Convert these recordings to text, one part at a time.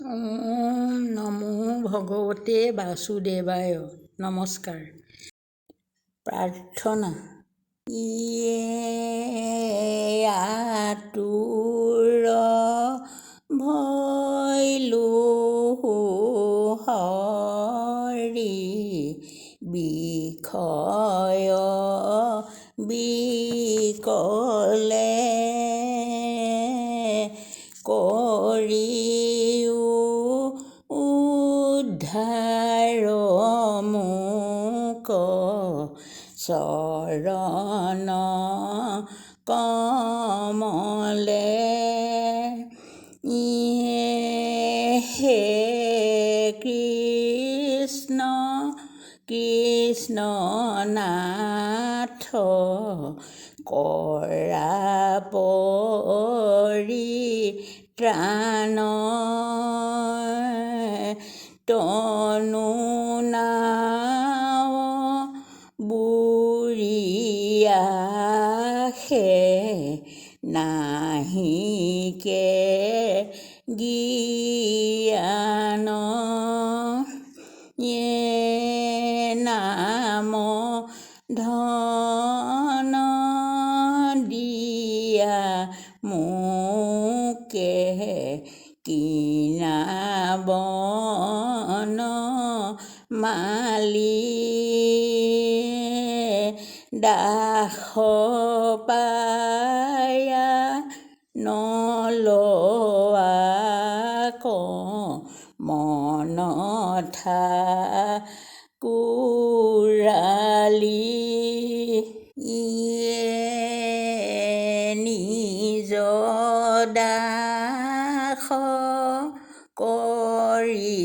ওম নমো ভগৱতে বাসুদেৱায়। নমস্কাৰ। প্ৰাৰ্থনা। ইয়ে আতুৰ ভৈলো হৰি বিষয় বিকলে কৰিও উদ্ধাৰ মোক চৰণ কমলে। হে কৃষ্ণ কৃষ্ণ নাথ কৰা পৰিত্ৰাণ তনু নাও বুঢ়িয়াহে নাহিকে জ্ঞান নাম ধন দিয়া মোকে কিনাবন মালি দাস পায়া নলোৱাক মনথা কুৰালি। ইয়ে নিজ দাস কৰি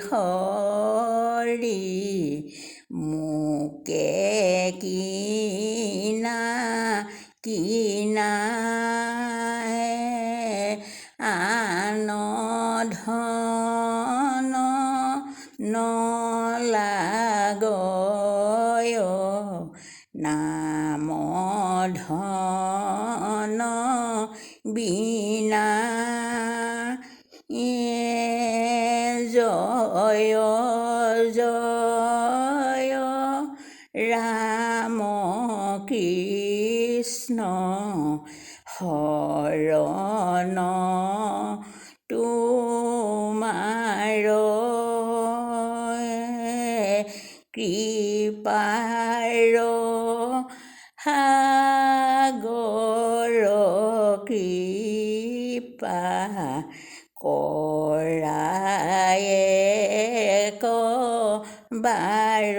হৰি মোকে কিনা আন ধন নলাগয় নাম ধন বিনা। জয় জয় ৰাম কৃষ্ণ শৰণ তোমাৰ কৃপাৰ সাগৰ কৃপা কৰায়েক বাৰ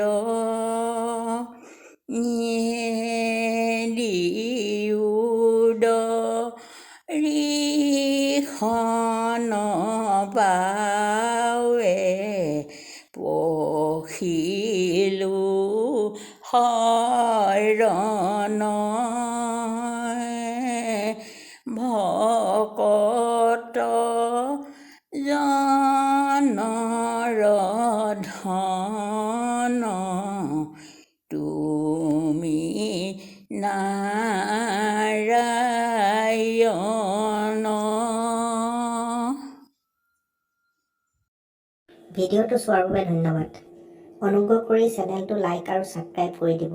দিউদ ৰিখন পাৱে পখিলো শৰণ ভকত জনৰ ধন তুমি নাৰায়ণ। ভিডিঅ'টো চোৱাৰ বাবে ধন্যবাদ। অনুগ্ৰহ কৰি চেনেলটো লাইক আৰু ছাবস্ক্ৰাইব কৰি দিব।